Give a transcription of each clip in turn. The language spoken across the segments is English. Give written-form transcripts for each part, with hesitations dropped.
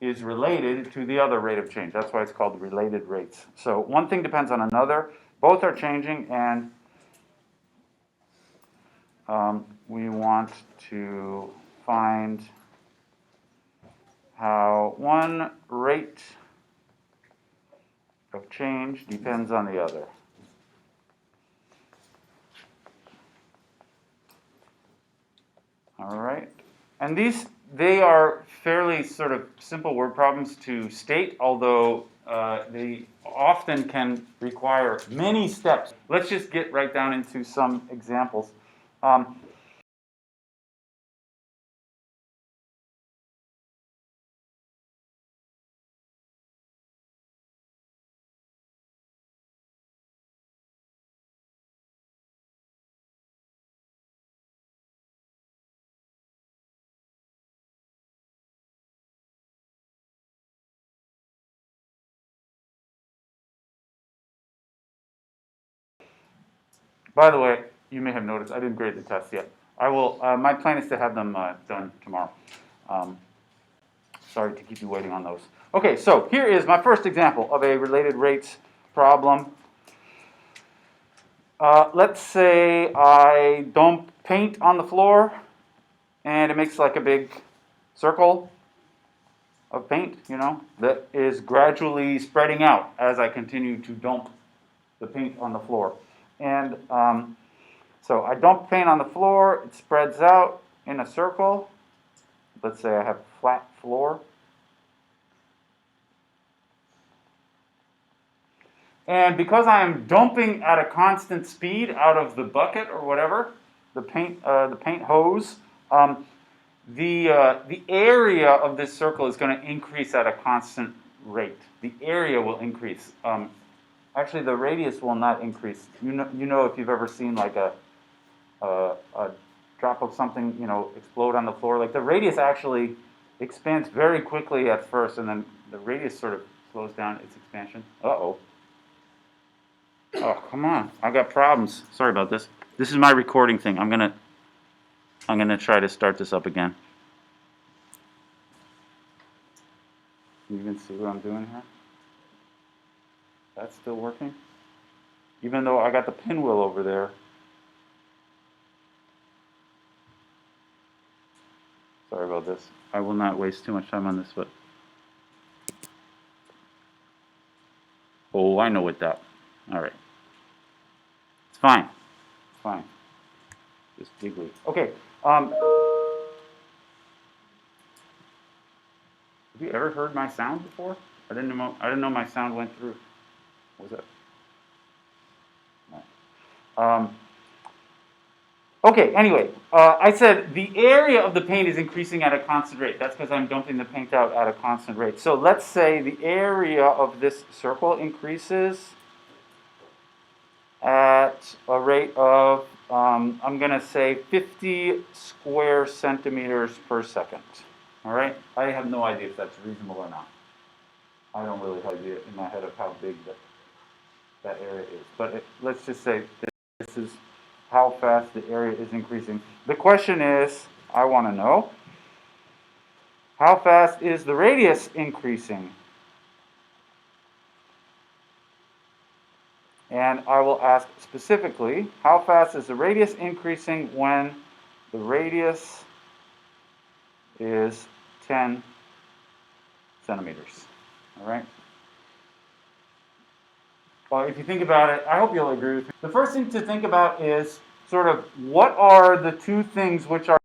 is related to the other rate of change. That's why it's called related rates. So one thing depends on another. Both are changing, and we want to find how one rate of change depends on the other. All right. And they are fairly sort of simple word problems to state, although they often can require many steps. Let's just get right down into some examples. By the way, you may have noticed I didn't grade the tests yet. I will. My plan is to have them done tomorrow. Sorry to keep you waiting on those. Okay, so here is my first example of a related rates problem. Let's say I dump paint on the floor, and it makes like a big circle of paint, that is gradually spreading out as I continue to dump the paint on the floor. And so I dump paint on the floor, it spreads out in a circle. Let's say I have a flat floor. And because I am dumping at a constant speed out of the bucket or whatever, the paint hose, the area of this circle is going to increase at a constant rate. The area will increase. Actually, the radius will not increase. You know if you've ever seen like a drop of something, explode on the floor. Like the radius actually expands very quickly at first, and then the radius sort of slows down its expansion. Uh-oh. Oh, come on. I've got problems. Sorry about this. This is my recording thing. I'm gonna try to start this up again. You can see what I'm doing here? That's still working? Even though I got the pinwheel over there. Sorry about this. I will not waste too much time on this, but... Oh, I know what that. All right. It's fine. It's fine. Just giggly. Okay. Have you ever heard my sound before? I didn't know my sound went through. What was that? No. Okay, anyway, I said the area of the paint is increasing at a constant rate. That's because I'm dumping the paint out at a constant rate. So let's say the area of this circle increases at a rate of, I'm going to say 50 square centimeters per second. All right? I have no idea if that's reasonable or not. I don't really have an idea in my head of how big that area is. But let's just say this is how fast the area is increasing. The question is, I want to know, how fast is the radius increasing? And I will ask specifically, how fast is the radius increasing when the radius is 10 centimeters? All right? Well, if you think about it, I hope you'll agree with me. The first thing to think about is sort of what are the two things which are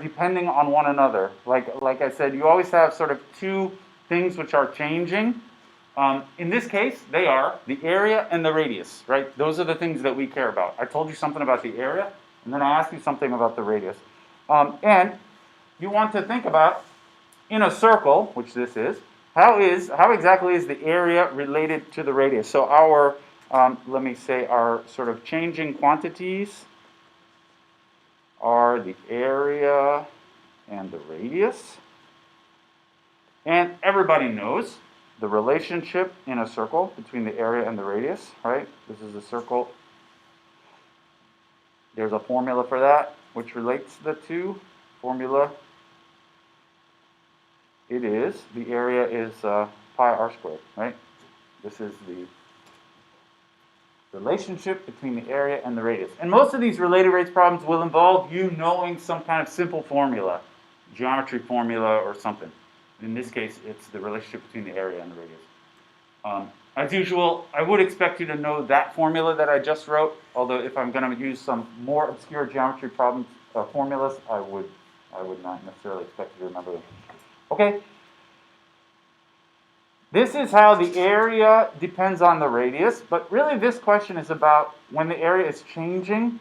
depending on one another. Like I said, you always have sort of two things which are changing. In this case, they are the area and the radius, right? Those are the things that we care about. I told you something about the area, and then I asked you something about the radius. And you want to think about, in a circle, which this is, how exactly is the area related to the radius? So our, let me say, our sort of changing quantities are the area and the radius. And everybody knows the relationship in a circle between the area and the radius, right? This is a circle. There's a formula for that, which relates the two. Formula, it is, the area is pi r squared, right? This is the relationship between the area and the radius. And most of these related rates problems will involve you knowing some kind of simple formula, geometry formula or something. In this case, it's the relationship between the area and the radius. As usual, I would expect you to know that formula that I just wrote, although if I'm going to use some more obscure geometry problems, formulas, I would not necessarily expect you to remember them. Okay. This is how the area depends on the radius, but really this question is about when the area is changing,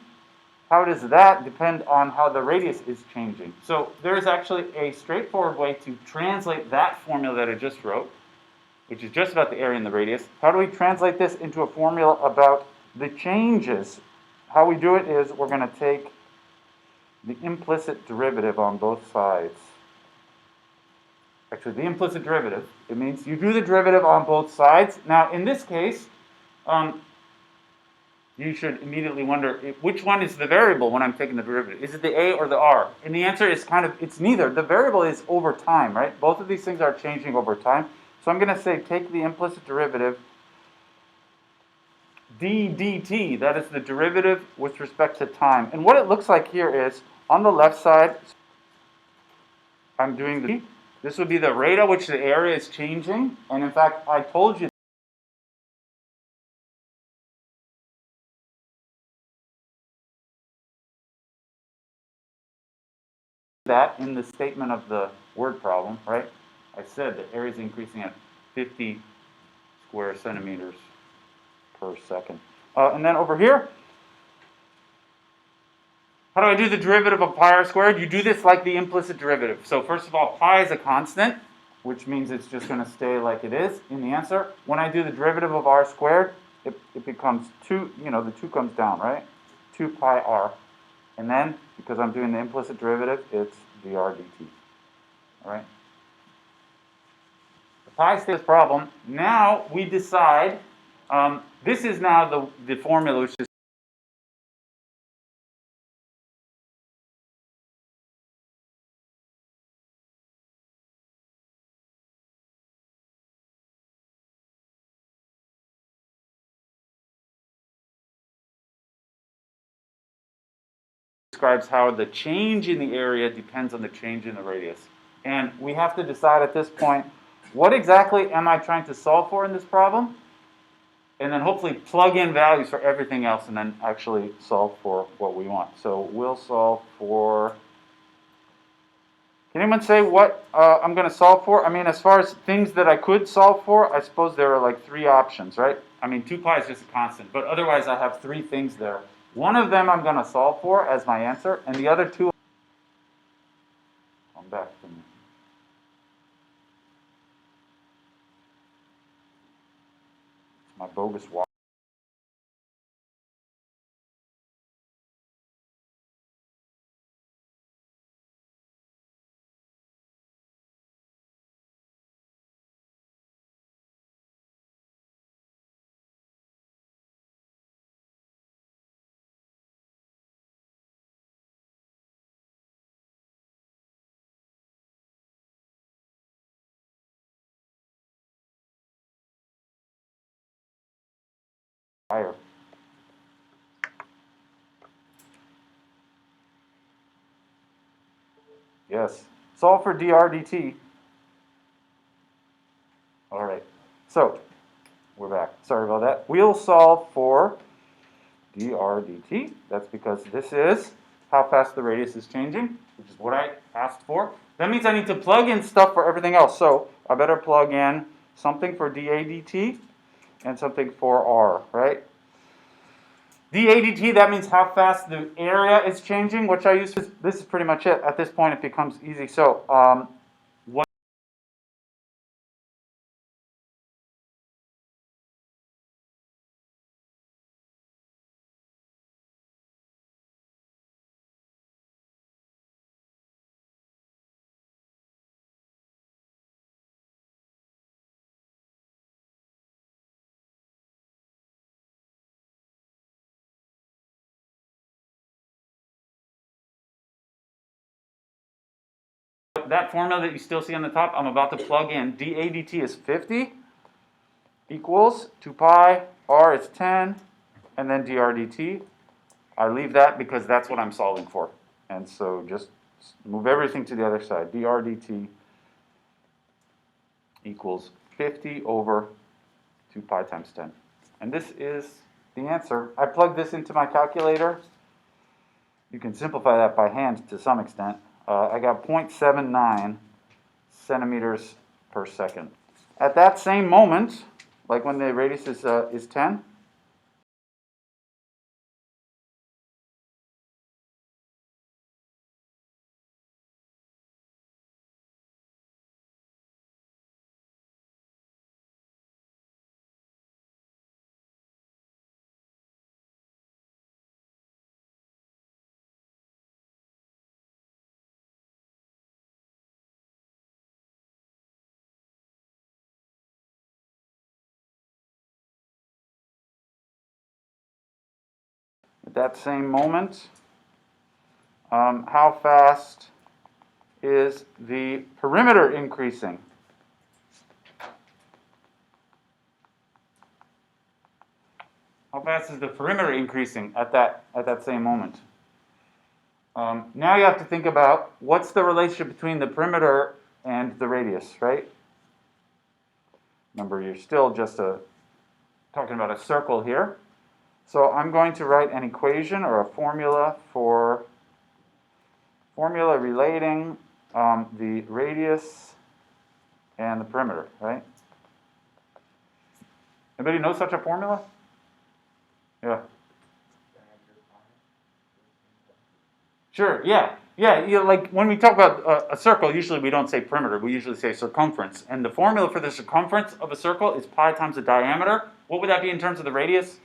how does that depend on how the radius is changing? So there's actually a straightforward way to translate that formula that I just wrote, which is just about the area and the radius. How do we translate this into a formula about the changes? How we do it is we're going to take the implicit derivative on both sides. Actually, the implicit derivative, it means you do the derivative on both sides. Now, in this case, you should immediately wonder, which one is the variable when I'm taking the derivative? Is it the a or the r? And the answer is it's neither. The variable is over time, right? Both of these things are changing over time. So I'm going to say take the implicit derivative d dt, that is the derivative with respect to time. And what it looks like here is, on the left side, I'm doing this would be the rate at which the area is changing. And in fact, I told you that in the statement of the word problem, right? I said the area is increasing at 50 square centimeters per second. And then over here, how do I do the derivative of pi r squared? You do this like the implicit derivative. So first of all, pi is a constant, which means it's just going to stay like it is in the answer. When I do the derivative of r squared, it becomes 2, the 2 comes down, right? 2 pi r. And then, because I'm doing the implicit derivative, it's dr dt. All right? The pi stays problem. Now we decide, this is now the formula which is describes how the change in the area depends on the change in the radius. And we have to decide at this point, what exactly am I trying to solve for in this problem? And then hopefully plug in values for everything else and then actually solve for what we want. So we'll solve for, can anyone say what I'm going to solve for? I mean, as far as things that I could solve for, I suppose there are like 3 options, right? I mean, 2 pi is just a constant, but otherwise I have 3 things there. One of them I'm going to solve for as my answer, and the other 2, come back to me. It's my bogus watch. Higher. Yes. Solve for dr dt. All right. So, we're back. Sorry about that. We'll solve for dr dt. That's because this is how fast the radius is changing, which is what I asked for. That means I need to plug in stuff for everything else. So, I better plug in something for dA dt and something for r, right? dA dt, that means how fast the area is changing, which I use. This is pretty much it. At this point, it becomes easy. So, that formula that you still see on the top, I'm about to plug in. dA dt is 50 equals 2 pi, r is 10, and then dr dt. I leave that because that's what I'm solving for. And so just move everything to the other side. dr dt equals 50 over 2 pi times 10. And this is the answer. I plugged this into my calculator. You can simplify that by hand to some extent. I got 0.79 centimeters per second. At that same moment, like when the radius is 10, at that same moment, how fast is the perimeter increasing? How fast is the perimeter increasing at that same moment? Now you have to think about what's the relationship between the perimeter and the radius, right? Remember, you're still just talking about a circle here. So I'm going to write an equation or a formula relating the radius and the perimeter, right? Anybody know such a formula? Yeah. Sure, yeah. Yeah, like when we talk about a circle, usually we don't say perimeter, we usually say circumference. And the formula for the circumference of a circle is pi times the diameter. What would that be in terms of the radius?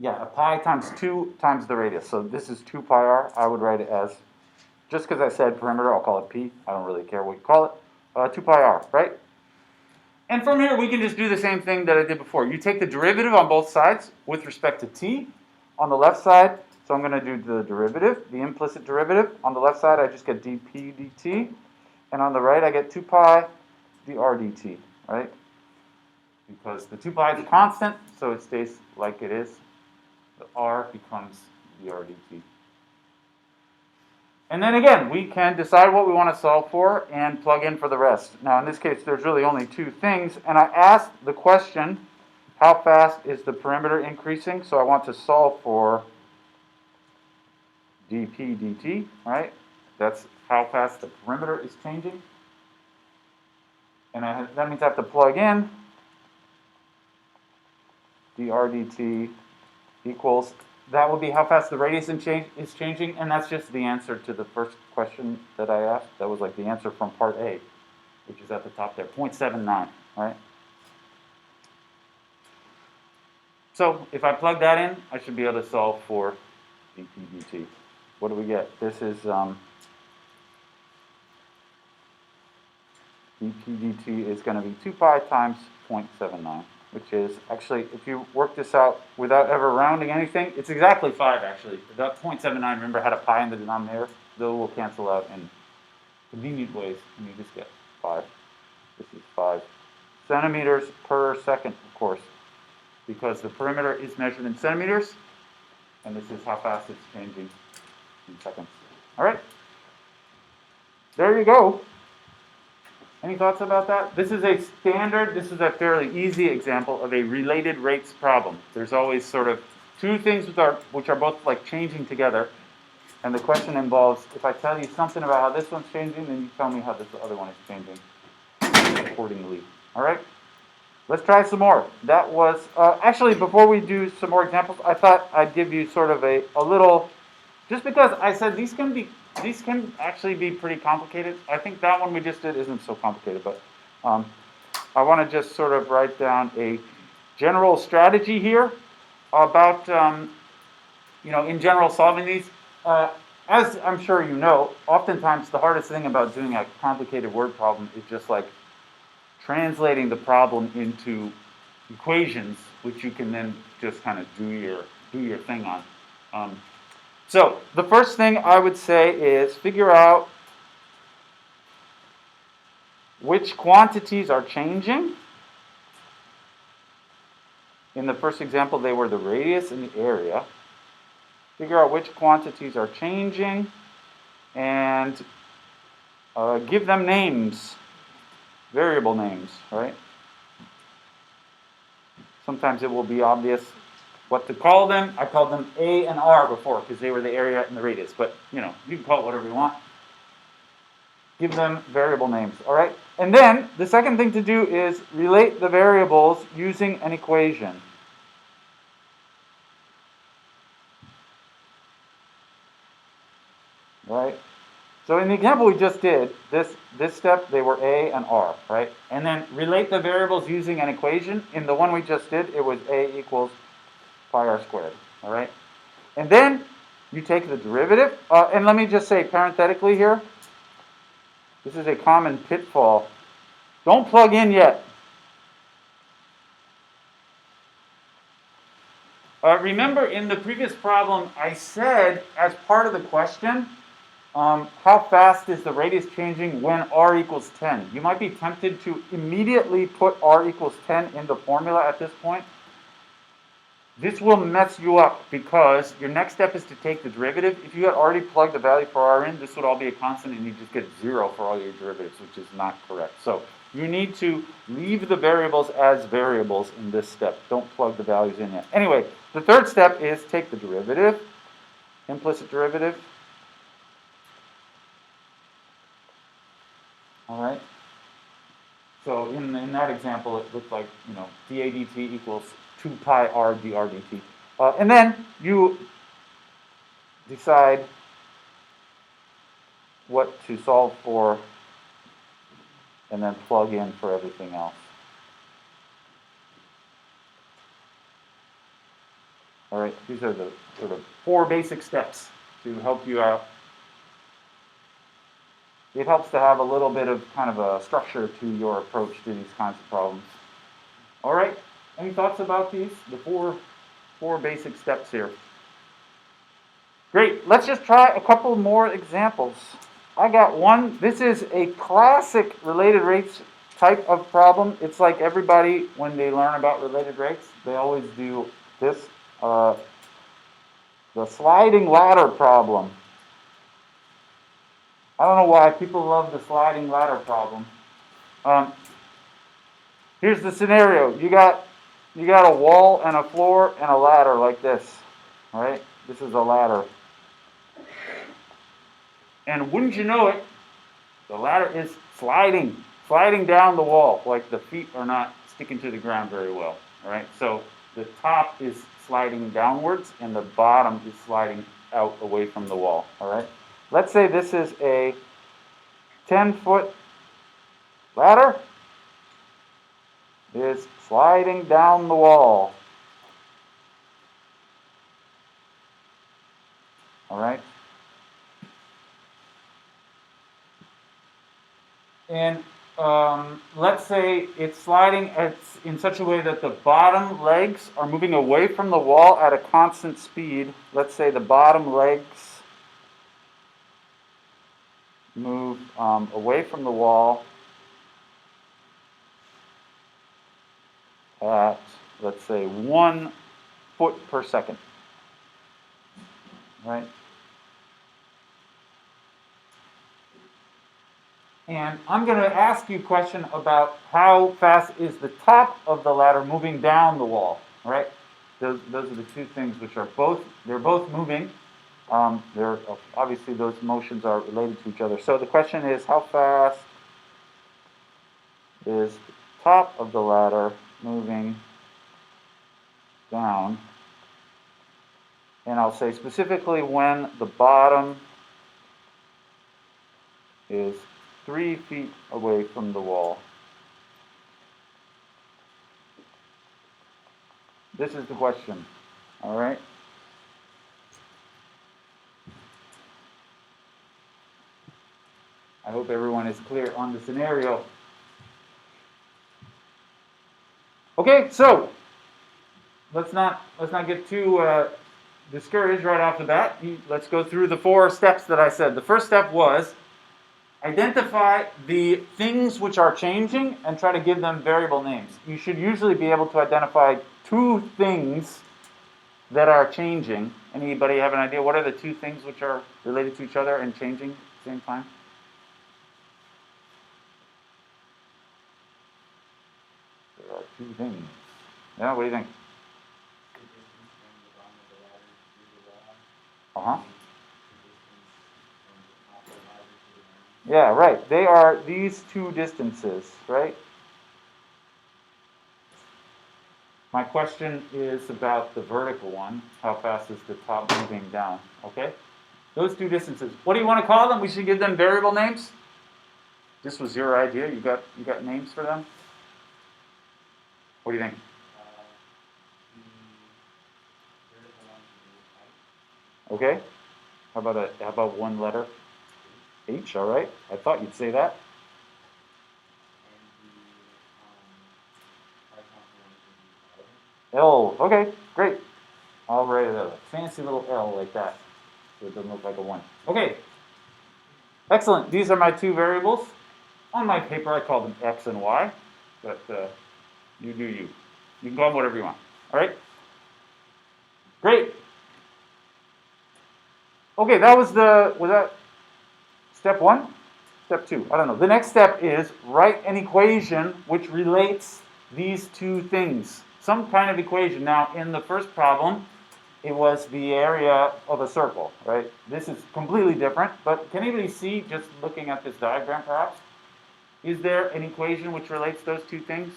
Yeah, a pi times 2 times the radius. So this is 2 pi r. I would write it as, just because I said perimeter, I'll call it p. I don't really care what you call it. 2 pi r, right? And from here, we can just do the same thing that I did before. You take the derivative on both sides with respect to t. On the left side, so I'm going to do the derivative, the implicit derivative. On the left side, I just get dp dt. And on the right, I get 2 pi dr dt, right? Because the 2 pi is a constant, so it stays like it is. The r becomes dr dt. And then again, we can decide what we want to solve for and plug in for the rest. Now, in this case, there's really only two things. And I asked the question, how fast is the perimeter increasing? So I want to solve for dp dt, right? That's how fast the perimeter is changing. And that means I have to plug in dr dt equals, that would be how fast the radius is changing, and that's just the answer to the first question that I asked. That was like the answer from part A, which is at the top there, 0.79, right? So if I plug that in, I should be able to solve for dp dt. What do we get? This is dp dt is going to be 2 pi times 0.79. Which is, actually, if you work this out without ever rounding anything, it's exactly 5, actually. That 0.79, remember, had a pi in the denominator. Those will cancel out in convenient ways, and you just get 5. This is 5 centimeters per second, of course, because the perimeter is measured in centimeters, and this is how fast it's changing in seconds. All right? There you go. Any thoughts about that? This is a a fairly easy example of a related rates problem. There's always sort of two things which are both like changing together. And the question involves, if I tell you something about how this one's changing, then you tell me how this other one is changing accordingly. All right? Let's try some more. That was, actually, before we do some more examples, I thought I'd give you sort of a little, just because I said these can actually be pretty complicated. I think that one we just did isn't so complicated, but I want to just sort of write down a general strategy here about, in general solving these. As I'm sure you know, oftentimes the hardest thing about doing a complicated word problem is just like translating the problem into equations, which you can then just kind of do your thing on. So the first thing I would say is figure out which quantities are changing. In the first example, they were the radius and the area. Figure out which quantities are changing and give them names, variable names, right? Sometimes it will be obvious what to call them. I called them A and R before because they were the area and the radius, but you can call it whatever you want. Give them variable names, all right? And then the second thing to do is relate the variables using an equation. Right? So in the example we just did, this step, they were A and R, right? And then relate the variables using an equation. In the one we just did, it was A equals pi r squared, all right? And then you take the derivative. And let me just say parenthetically here, this is a common pitfall. Don't plug in yet. Remember in the previous problem, I said as part of the question, how fast is the radius changing when r equals 10? You might be tempted to immediately put r equals 10 in the formula at this point. This will mess you up because your next step is to take the derivative. If you had already plugged the value for r in, this would all be a constant and you just get 0 for all your derivatives, which is not correct. So you need to leave the variables as variables in this step. Don't plug the values in yet. Anyway, the third step is take the derivative, implicit derivative. All right. So in that example, it looked like d a dt equals 2 pi r dr dt. And then you decide what to solve for, and then plug in for everything else. All right. These are the sort of 4 basic steps to help you out. It helps to have a little bit of kind of a structure to your approach to these kinds of problems. All right, any thoughts about these? The four basic steps here. Great, let's just try a couple more examples. I got one. This is a classic related rates type of problem. It's like everybody, when they learn about related rates, they always do this, the sliding ladder problem. I don't know why people love the sliding ladder problem. Here's the scenario. You got a wall and a floor and a ladder like this, right? This is a ladder. And wouldn't you know it, the ladder is sliding down the wall, like the feet are not sticking to the ground very well, right? So the top is sliding downwards and the bottom is sliding out away from the wall, all right? Let's say this is a 10-foot ladder. It is sliding down the wall. All right? And let's say it's sliding in such a way that the bottom legs are moving away from the wall at a constant speed. Let's say the bottom legs move away from the wall at, let's say, 1 foot per second, right? And I'm going to ask you a question about how fast is the top of the ladder moving down the wall, right? Those are the two things which are they're both moving. Obviously those motions are related to each other. So the question is, how fast is the top of the ladder moving down? And I'll say specifically when the bottom is 3 feet away from the wall. This is the question, all right? I hope everyone is clear on the scenario. Okay, so let's not get too discouraged right off the bat. Let's go through the 4 steps that I said. The first step was Identify the things which are changing and try to give them variable names. You should usually be able to identify two things that are changing. Anybody have an idea? What are the two things which are related to each other and changing at the same time? There are two things. Yeah, what do you think? Uh-huh. Yeah, right. They are these two distances, right? My question is about the vertical one. How fast is the top moving down? Okay? Those two distances. What do you want to call them? We should give them variable names? This was your idea. You got names for them? What do you think? Okay. How about one letter? H, all right. I thought you'd say that. L, okay, great. I'll write a fancy little L like that, so it doesn't look like a 1. Okay, excellent. These are my two variables. On my paper, I call them X and Y, but you do you. You can call them whatever you want, all right? Great. Okay, was that step 1? Step 2, I don't know. The next step is write an equation which relates these two things. Some kind of equation. Now, in the first problem, it was the area of a circle, right? This is completely different, but can anybody see, just looking at this diagram perhaps, is there an equation which relates those two things?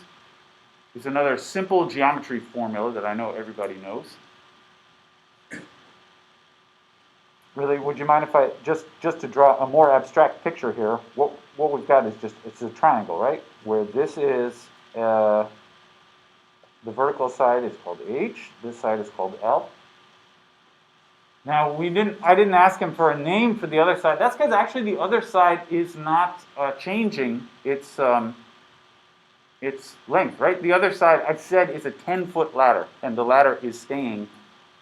It's another simple geometry formula that I know everybody knows. Really, would you mind if I, just to draw a more abstract picture here, what we've got is it's a triangle, right? Where this is, the vertical side is called H, this side is called L. Now, I didn't ask him for a name for the other side. That's because actually the other side is not changing its length, right? The other side, I've said, is a 10-foot ladder, and the ladder is staying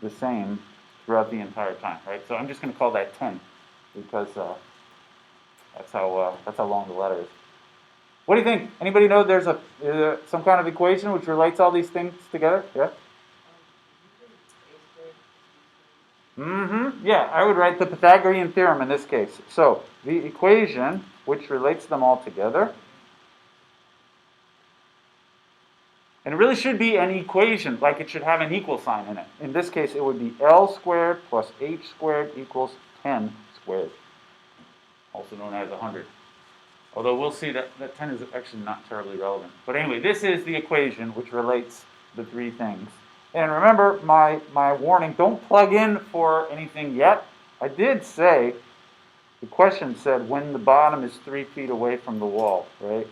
the same throughout the entire time, right? So I'm just going to call that 10, because that's how long the ladder is. What do you think? Anybody know there's some kind of equation which relates all these things together? Yeah? Yeah, I would write the Pythagorean theorem in this case. So the equation which relates them all together, and it really should be an equation, like it should have an equal sign in it. In this case, it would be L squared plus H squared equals 10 squared, also known as 100. Although we'll see that 10 is actually not terribly relevant. But anyway, this is the equation which relates the three things. And remember my warning, don't plug in for anything yet. I did say, the question said when the bottom is 3 feet away from the wall, right?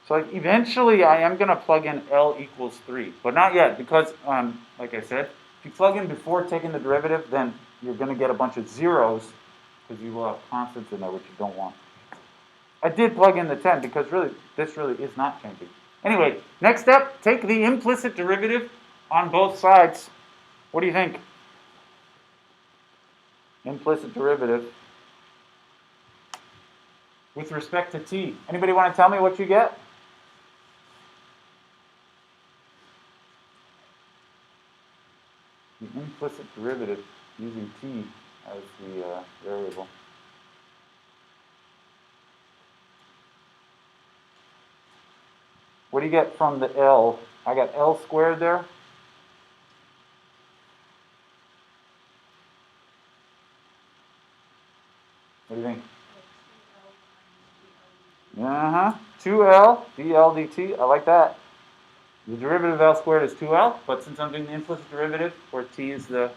So eventually I am going to plug in L equals 3, but not yet, because like I said, if you plug in before taking the derivative, then you're going to get a bunch of zeros, because you will have constants in there which you don't want. I did plug in the 10 because this really is not changing. Anyway, next step, take the implicit derivative on both sides. What do you think? Implicit derivative with respect to t. Anybody want to tell me what you get? The implicit derivative using t as the variable. What do you get from the L? I got L squared there. What do you think? 2L dl dt. I like that. The derivative of L squared is 2L, but since I'm doing the implicit derivative, where t is the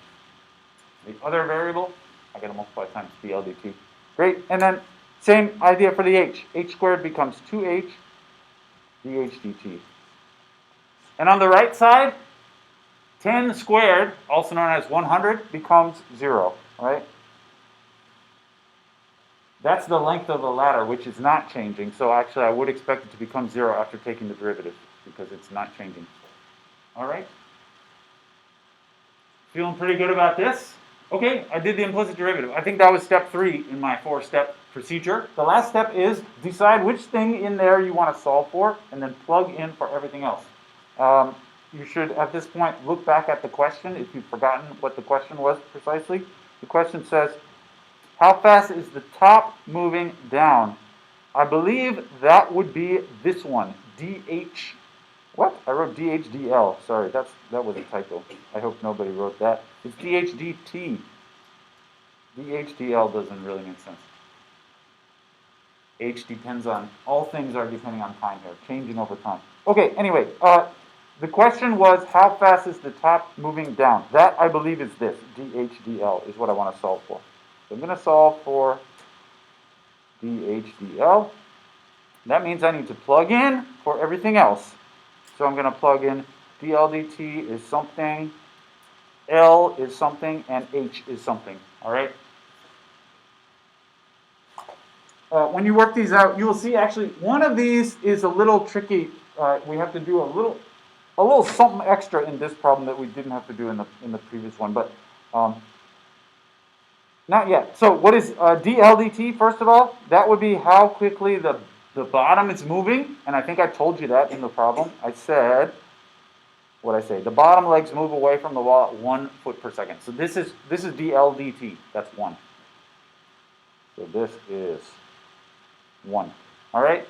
other variable, I got to multiply times dl dt. Great. And then same idea for the h. H squared becomes 2h dh dt. And on the right side, 10 squared, also known as 100, becomes 0, right? That's the length of the ladder, which is not changing. So actually, I would expect it to become 0 after taking the derivative, because it's not changing. All right? Feeling pretty good about this? Okay, I did the implicit derivative. I think that was step 3 in my 4-step procedure. The last step is decide which thing in there you want to solve for, and then plug in for everything else. You should, at this point, look back at the question if you've forgotten what the question was precisely. The question says, how fast is the top moving down? I believe that would be this one, DH. What? I wrote DHDL. Sorry, that was a typo. I hope nobody wrote that. It's DHDT. DHDL doesn't really make sense. H depends on, all things are depending on time here, changing over time. Okay, anyway, the question was, how fast is the top moving down? That, I believe, is this. DHDL is what I want to solve for. So I'm going to solve for DHDL. That means I need to plug in for everything else. So I'm going to plug in dl dt is something, L is something, and H is something. All right? When you work these out, you will see actually one of these is a little tricky. We have to do a little something extra in this problem that we didn't have to do in the previous one, but not yet. So what is dl dt, first of all? That would be how quickly the bottom is moving, and I think I told you that in the problem. I said, what I say? The bottom legs move away from the wall at 1 foot per second. So this is dl dt. That's 1. So this is 1. All right?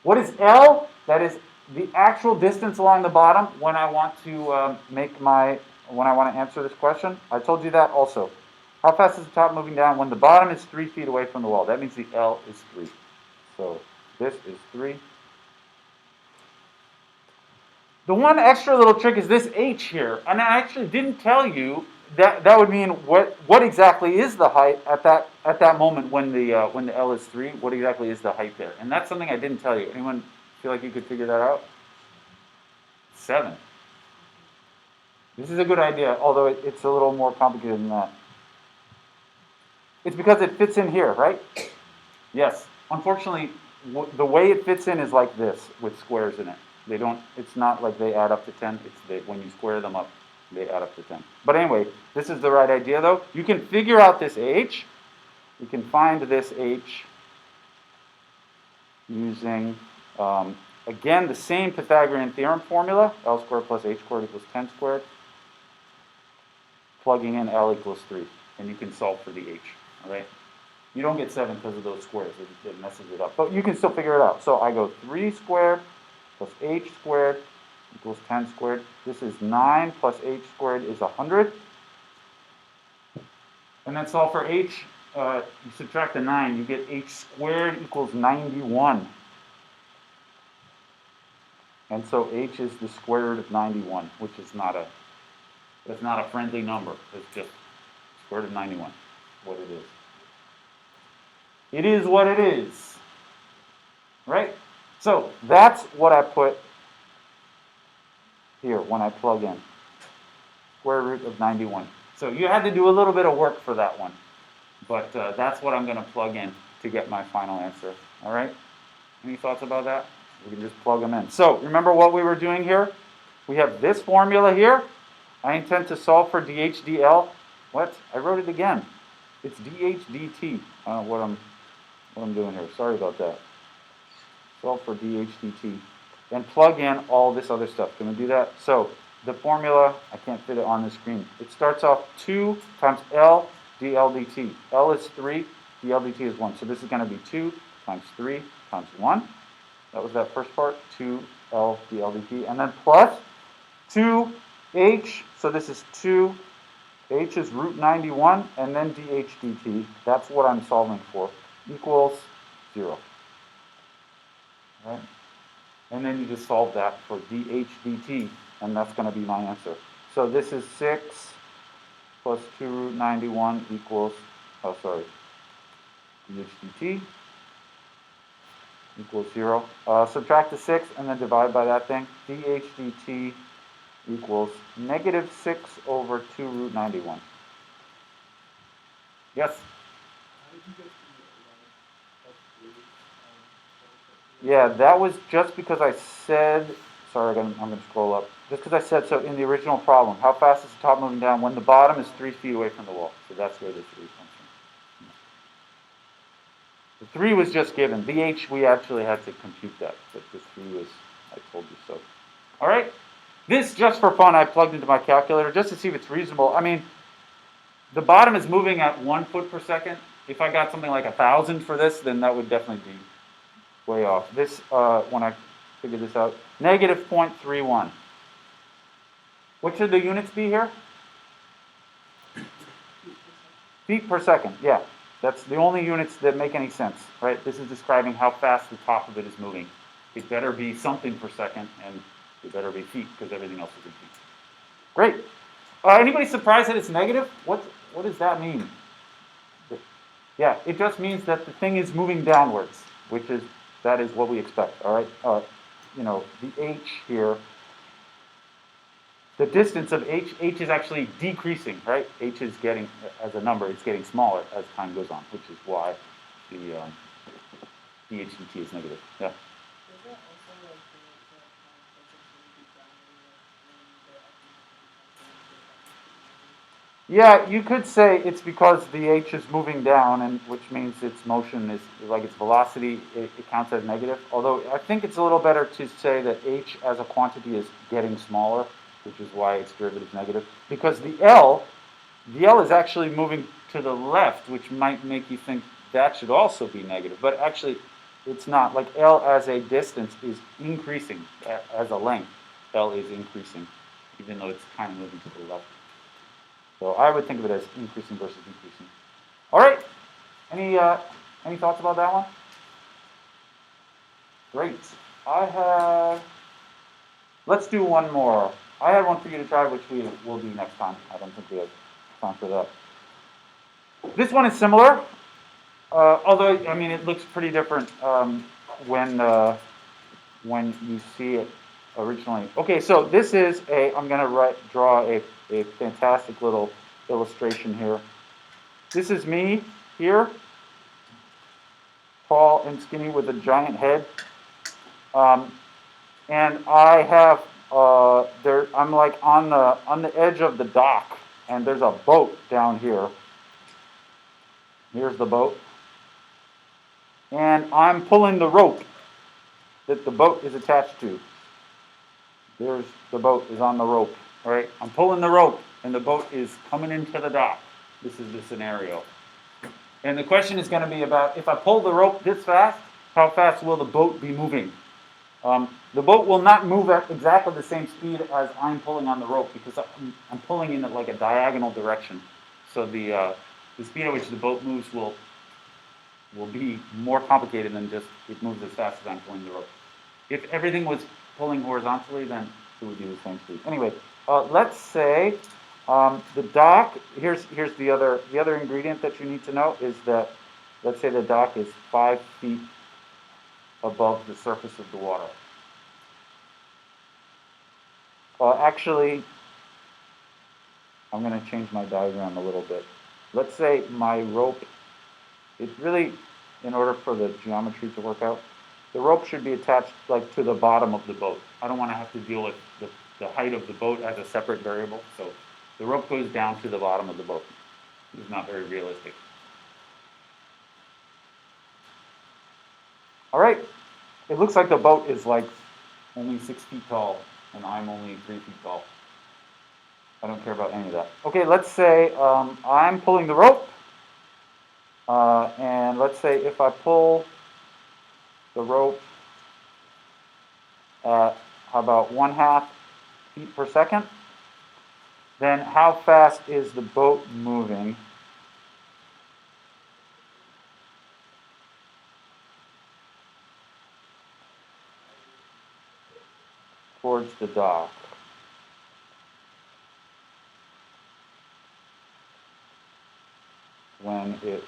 What is L? That is the actual distance along the bottom when I want to when I want to answer this question. I told you that also. How fast is the top moving down when the bottom is 3 feet away from the wall? That means the L is 3. So this is 3. The one extra little trick is this H here. And I actually didn't tell you that would mean what exactly is the height at that moment when the L is 3, what exactly is the height there? And that's something I didn't tell you. Anyone feel like you could figure that out? 7. This is a good idea, although it's a little more complicated than that. It's because it fits in here, right? Yes. Unfortunately, the way it fits in is like this, with squares in it. It's not like they add up to 10. When you square them up, they add up to 10. But anyway, this is the right idea, though. You can figure out this H. You can find this H using, again, the same Pythagorean theorem formula. L squared plus H squared equals 10 squared. Plugging in L equals 3. And you can solve for the H. All right? You don't get 7 because of those squares. It messes it up. But you can still figure it out. So I go 3 squared plus H squared equals 10 squared. This is 9 plus H squared is 100. And then solve for H. You subtract the 9, you get H squared equals 91. And so H is the square root of 91, which is not a friendly number. It's just square root of 91, what it is. It is what it is. Right? So that's what I put here when I plug in. Square root of 91. So you had to do a little bit of work for that one. But that's what I'm going to plug in to get my final answer. All right? Any thoughts about that? We can just plug them in. So remember what we were doing here? We have this formula here. I intend to solve for DHDL. What? I wrote it again. It's DHDT. I don't know what I'm doing here. Sorry about that. Solve for DHDT. And plug in all this other stuff. Can we do that? So the formula, I can't fit it on the screen. It starts off 2 times L dl dt. L is 3, dl dt is 1. So this is going to be 2 times 3 times 1. That was that first part, 2L dl dt. And then plus 2H, so this is 2, H is root 91, and then dH dt. That's what I'm solving for, equals 0. Right? And then you just solve that for dH dt, and that's going to be my answer. So this is 6 plus 2 root 91 equals, dH dt equals 0. Subtract the 6 and then divide by that thing. dH dt equals negative 6 over 2 root 91. Yes? Yeah, that was just because I said, sorry, I'm going to scroll up. just because I said so in the original problem. How fast is the top moving down when the bottom is 3 feet away from the wall? So that's where the 3 comes from. The 3 was just given. The h, we actually had to compute that, but the 3 was, I told you so. All right? This, just for fun, I plugged into my calculator just to see if it's reasonable. I mean, the bottom is moving at 1 foot per second. If I got something like 1,000 for this, then that would definitely be way off. This, when I figured this out, negative 0.31. What should the units be here? Feet per second, yeah. That's the only units that make any sense, right? This is describing how fast the top of it is moving. It better be something per second, and it better be feet, because everything else is in feet. Great. Anybody surprised that it's negative? What does that mean? Yeah, it just means that the thing is moving downwards, that is what we expect, all right? You know, the h here, the distance of h is actually decreasing, right? H is getting, as a number, it's getting smaller as time goes on, which is why the dh dt is negative. Yeah. Yeah, you could say it's because the h is moving down, and which means its motion is, like its velocity, it counts as negative. Although I think it's a little better to say that h as a quantity is getting smaller, which is why its derivative is negative. Because the L is actually moving to the left, which might make you think that should also be negative. But actually, it's not. Like L as a distance is increasing as a length. L is increasing, even though it's kind of moving to the left. So I would think of it as increasing versus decreasing. All right. Any thoughts about that one? Great. Let's do one more. I had one for you to try, which we will do next time. I don't think we have time for that. This one is similar, although, I mean, it looks pretty different when you see it originally. Okay, so this is I'm going to draw a fantastic little illustration here. This is me here, tall and skinny with a giant head. And I have, I'm like on the edge of the dock, and there's a boat down here. Here's the boat. And I'm pulling the rope that the boat is attached to. There's the boat is on the rope, all right? I'm pulling the rope, and the boat is coming into the dock. This is the scenario. And the question is going to be about, if I pull the rope this fast, how fast will the boat be moving? The boat will not move at exactly the same speed as I'm pulling on the rope, because I'm pulling in like a diagonal direction. So the speed at which the boat moves will be more complicated than just it moves as fast as I'm pulling the rope. If everything was pulling horizontally, then it would be the same speed. Anyway, let's say the dock. Here's the other ingredient that you need to know is that, let's say the dock is 5 feet above the surface of the water. Actually, I'm going to change my diagram a little bit. Let's say my rope, it's really, in order for the geometry to work out, the rope should be attached like to the bottom of the boat. I don't want to have to deal with the height of the boat as a separate variable, so the rope goes down to the bottom of the boat. It's not very realistic. All right, it looks like the boat is like only 6 feet tall, and I'm only 3 feet tall. I don't care about any of that. Okay, let's say I'm pulling the rope, and let's say if I pull the rope at, how about 1/2 feet per second, then how fast is the boat moving towards the dock? When it's,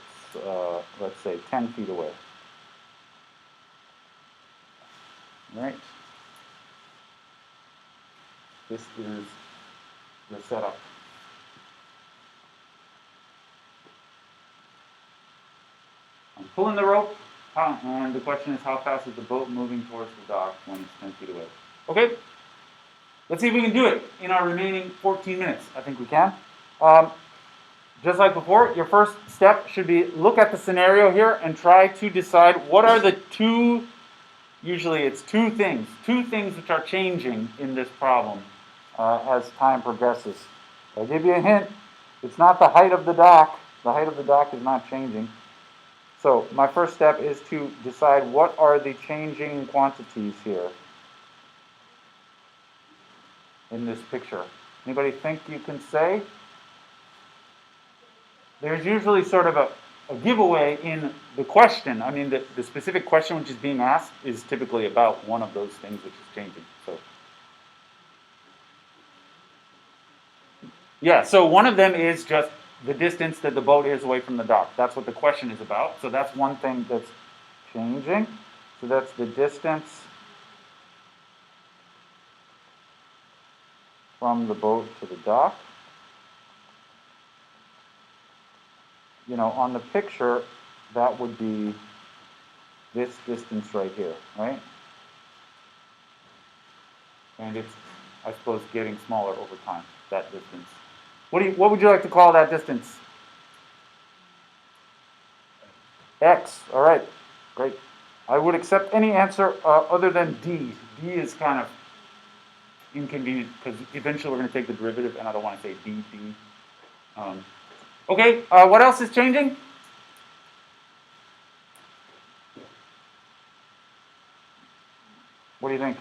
let's say, 10 feet away. Right? This is the setup. I'm pulling the rope, and the question is how fast is the boat moving towards the dock when it's 10 feet away? Okay? Let's see if we can do it in our remaining 14 minutes. I think we can. Just like before, your first step should be look at the scenario here and try to decide what are the two, usually it's two things which are changing in this problem as time progresses. I'll give you a hint. It's not the height of the dock. The height of the dock is not changing. So my first step is to decide what are the changing quantities here in this picture. Anybody think you can say? There's usually sort of a giveaway in the question. I mean, the specific question which is being asked is typically about one of those things which is changing. So, yeah, so one of them is just the distance that the boat is away from the dock. That's what the question is about. So that's one thing that's changing. So that's the distance from the boat to the dock. You know, on the picture, that would be this distance right here, right? And it's, I suppose, getting smaller over time, that distance. What would you like to call that distance? X. All right, great. I would accept any answer other than D. D is kind of inconvenient because eventually we're going to take the derivative, and I don't want to say D. Okay, what else is changing? What do you think?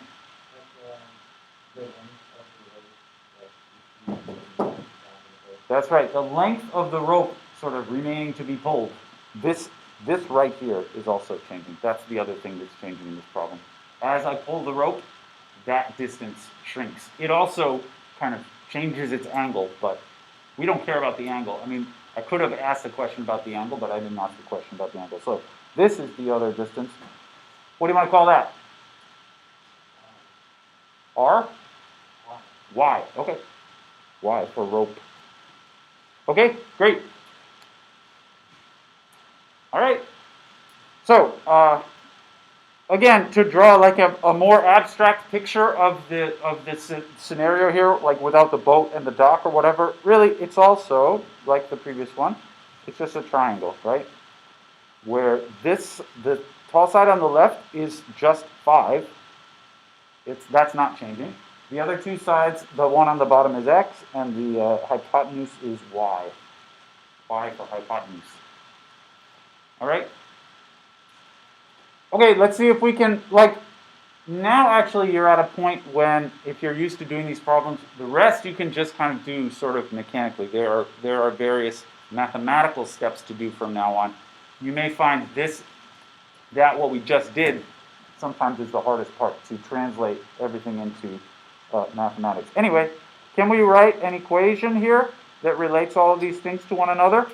That's right, the length of the rope sort of remaining to be pulled. This right here is also changing. That's the other thing that's changing in this problem. As I pull the rope, that distance shrinks. It also kind of changes its angle, but we don't care about the angle. I mean, I could have asked a question about the angle, but I didn't ask a question about the angle. So this is the other distance. What do you want to call that? R? Y. Okay. Y for rope. Okay, great. All right. So, again, to draw like a more abstract picture of this scenario here, like without the boat and the dock or whatever, really it's also, like the previous one, it's just a triangle, right? Where the tall side on the left is just 5. That's not changing. The other two sides, the one on the bottom is x, and the hypotenuse is y. Y for hypotenuse. All right? Okay, let's see if we can, like, now actually you're at a point when, if you're used to doing these problems, the rest you can just kind of do sort of mechanically. There are various mathematical steps to do from now on. You may find that what we just did sometimes is the hardest part, to translate everything into mathematics. Anyway, can we write an equation here that relates all of these things to one another?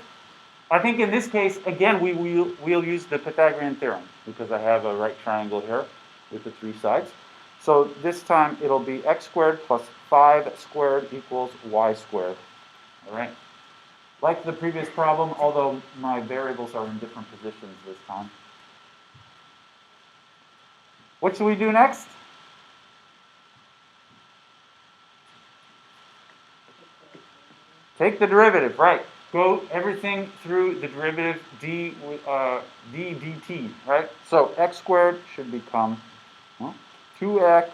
I think in this case, again, we'll use the Pythagorean theorem, because I have a right triangle here with the 3 sides. So this time it'll be x squared plus 5 squared equals y squared. All right? Like the previous problem, although my variables are in different positions this time. What should we do next? Take the derivative, right. Go everything through the derivative d dt, right? So x squared should become 2x,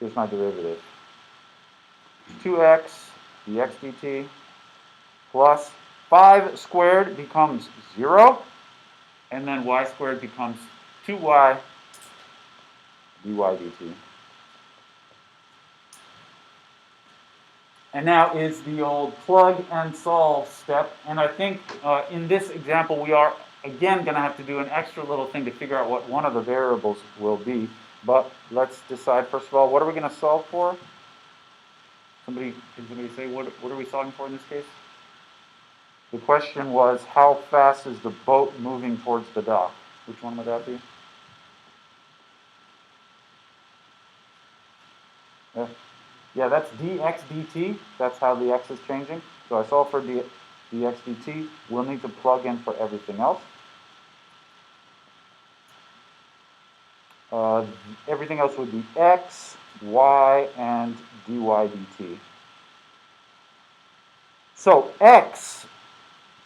here's my derivative, 2x dx dt plus 5 squared becomes 0, and then y squared becomes 2y dy dt. And now is the old plug and solve step. And I think in this example, we are, again, going to have to do an extra little thing to figure out what one of the variables will be. But let's decide, first of all, what are we going to solve for? Can somebody say, what are we solving for in this case? The question was, how fast is the boat moving towards the dock? Which one would that be? Yeah, that's dx dt. That's how the x is changing. So I solve for dx dt. We'll need to plug in for everything else. Everything else would be x y and dy dt. So x,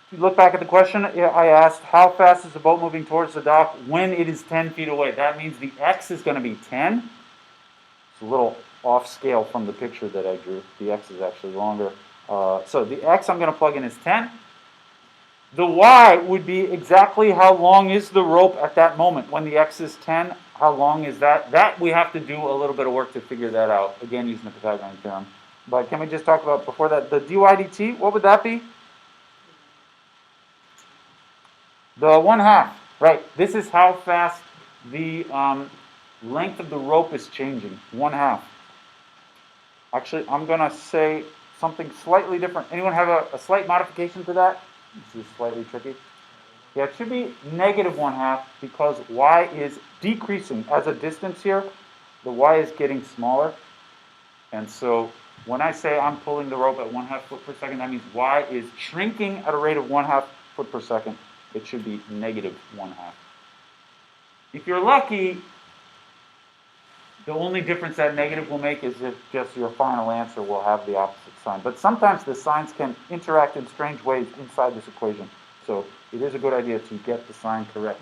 if you look back at the question, I asked how fast is the boat moving towards the dock when it is 10 feet away. That means the x is going to be 10. It's a little off scale from the picture that I drew. The x is actually longer. So the x I'm going to plug in is 10. The y would be exactly how long is the rope at that moment. When the x is 10, how long is that? That we have to do a little bit of work to figure that out, again using the Pythagorean theorem. But can we just talk about before that, the dy dt, what would that be? The 1/2, right. This is how fast the length of the rope is changing, 1/2. Actually, I'm going to say something slightly different. Anyone have a slight modification to that? This is slightly tricky. Yeah, it should be negative 1/2 because y is decreasing. As a distance here, the y is getting smaller. And so when I say I'm pulling the rope at 1/2 foot per second, that means y is shrinking at a rate of 1/2 foot per second. It should be negative 1/2. If you're lucky, the only difference that negative will make is if just your final answer will have the opposite sign. But sometimes the signs can interact in strange ways inside this equation. So it is a good idea to get the sign correct.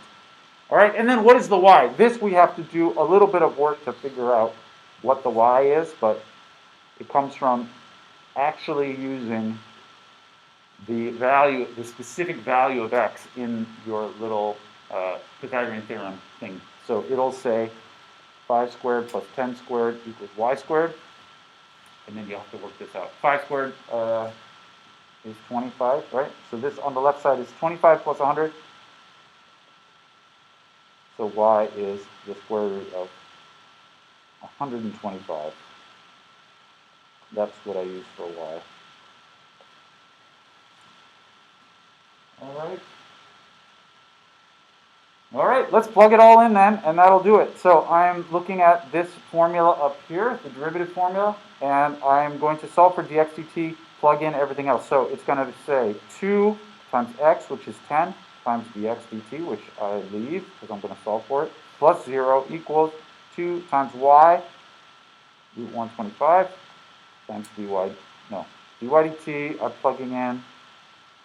All right, and then what is the y? This we have to do a little bit of work to figure out what the y is, but it comes from actually using the value, the specific value of x in your little Pythagorean theorem thing. So it'll say 5 squared plus 10 squared equals y squared. And then you have to work this out. 5 squared is 25, right? So this on the left side is 25 plus 100. So y is the square root of 125. That's what I use for y. All right, let's plug it all in then, and that'll do it. So I'm looking at this formula up here, the derivative formula, and I'm going to solve for dx dt, plug in everything else. So it's going to say 2 times x, which is 10, times dx dt, which I leave because I'm going to solve for it, plus 0 equals 2 times y, root 125, times dy dt, I'm plugging in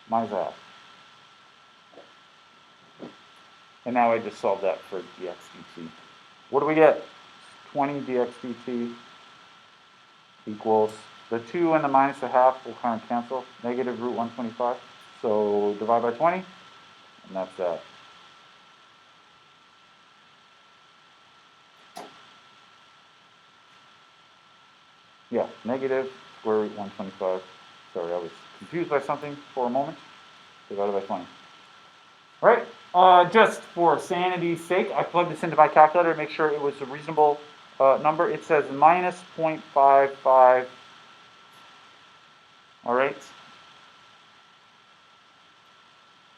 minus half. And now I just solve that for dx dt. What do we get? 20 dx dt equals, the 2 and the minus a half will kind of cancel, negative root 125. So divide by 20, and that's that. Yeah, negative square root 125. Sorry, I was confused by something for a moment. Divided by 20. All right. Just for sanity's sake, I plugged this into my calculator to make sure it was a reasonable number. It says minus 0.55. All right.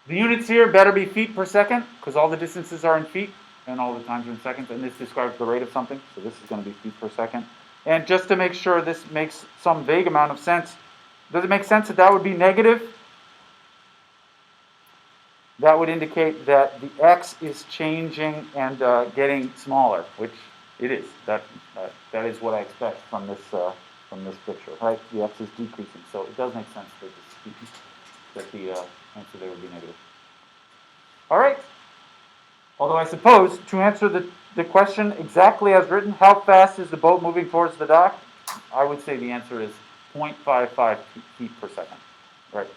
The units here better be feet per second because all the distances are in feet and all the times are in seconds. And this describes the rate of something. So this is going to be feet per second. And just to make sure this makes some vague amount of sense, does it make sense that that would be negative? That would indicate that the x is changing and getting smaller, which it is. That is what I expect from this picture, right? The x is decreasing, so it does make sense that the answer there would be negative. All right. Although I suppose to answer the question exactly as written, how fast is the boat moving towards the dock? I would say the answer is 0.55 feet per second, right?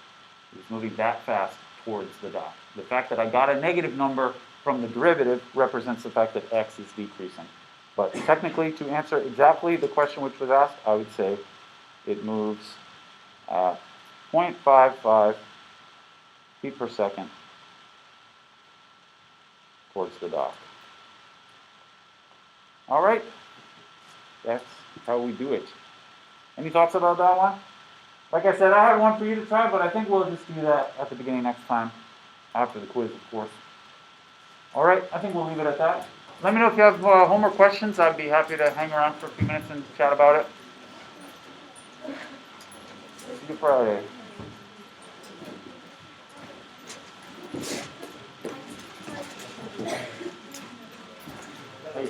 It's moving that fast towards the dock. The fact that I got a negative number from the derivative represents the fact that x is decreasing. But technically, to answer exactly the question which was asked, I would say it moves at 0.55 feet per second towards the dock. All right, that's how we do it. Any thoughts about that one? Like I said, I had one for you to try, but I think we'll just do that at the beginning next time, after the quiz, of course. All right, I think we'll leave it at that. Let me know if you have homework questions. I'd be happy to hang around for a few minutes and chat about it. See you Friday. Hey.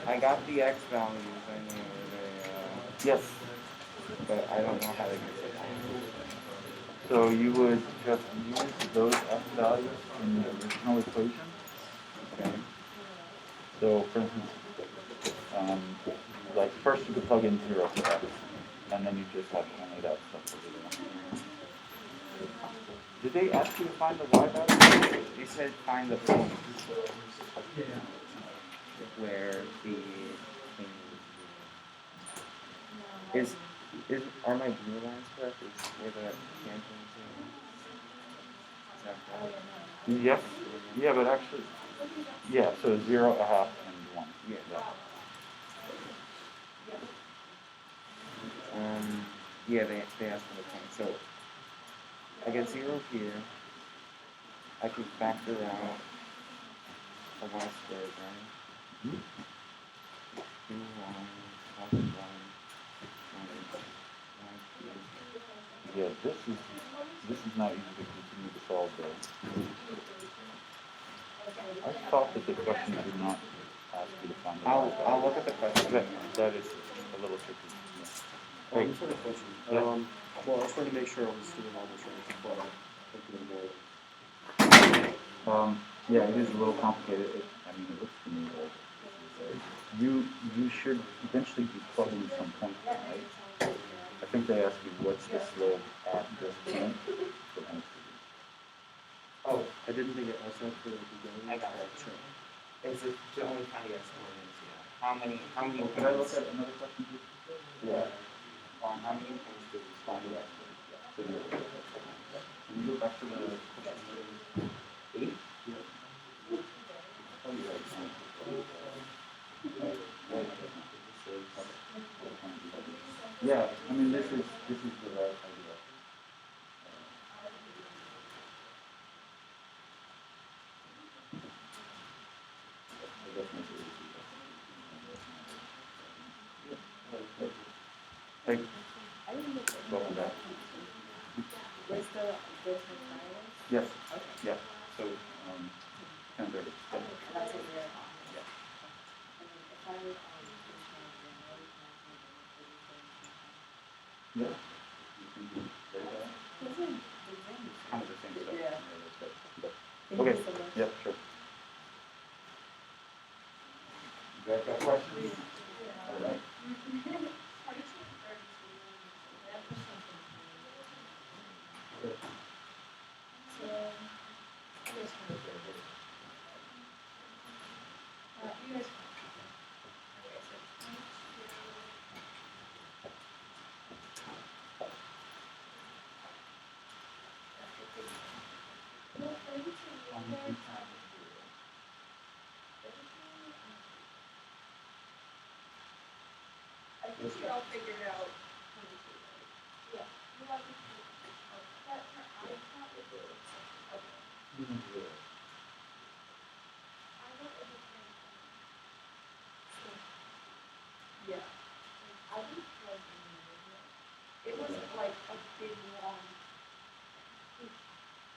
I got the x values. I knew they, Yes. but I don't know how to get it. So you would just use those x values in the original equation. Okay. So for instance, like first you could plug in 0 for x, and then you just have only that stuff to do. Did they ask you to find the y value? They said find the point where the thing is. Are my blue lines correct? Is where the tangent is? Is that correct? Yes. Yeah, but actually, yeah. So 0, a half, and 1. Yeah. Yeah, they asked for the point. So I get 0 here. I can factor out a y squared, right? Mm-hmm. 2y plus 1 minus y cubed. Yeah, this is not easy to continue to solve though. I thought that the question did not ask you to find the y value. I'll look at the question. Okay, that is a little tricky. I just had a question. Yeah. Well, I was trying to make sure I was doing all this right before I opened the board. Yeah, it is a little complicated. I mean, it looks to me like you should eventually be plugging some point, right? I think they ask you what's the slope at this point for n. Oh, I didn't think it also for the beginning. I got it. Sure. Is it to only find the exponents? Yeah. How many Could I look points? at another question, please? Yeah. How many points do we find the exponents? So can you go back to the question? 8? Yeah. Oh, you're right. Yeah, I mean this is the right idea. I guess maybe it is. Hey, welcome back. Where's the final? Yes. Yeah. So 10:30. That's it there. Yeah. And then if I would Yeah. You can do that. Kind of the same stuff. Yeah. But, okay. Yep. Sure. You guys got questions? All right. I think we all figured out. Yeah. Yeah. I think it wasn't like a big long.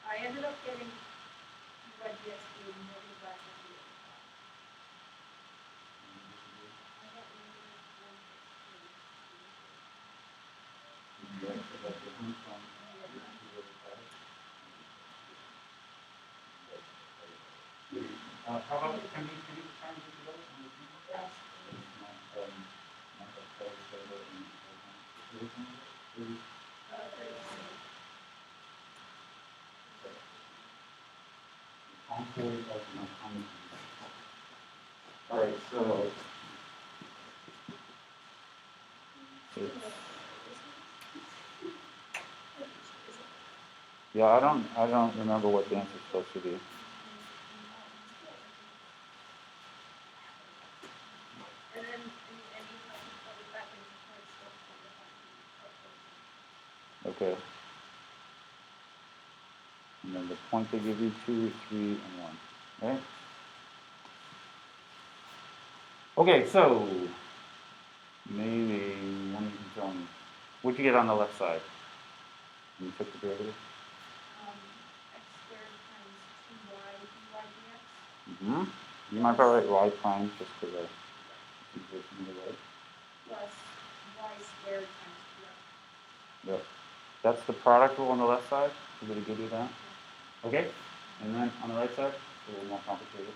I ended up getting red DSP and negative back to the How about can you try and get to those? All right, so yeah, I don't remember what the answer is supposed to be. Okay. And then the point they give you 2, 3, and 1. Right? Okay, so maybe one you can tell me. What'd you get on the left side? When you took the derivative? x squared times 2y dx. Mm-hmm. You might probably write y prime just because equation to the right. plus y squared times 2x. Yep. That's the product rule on the left side. Everybody good with that? Okay? And then on the right side, a little more complicated.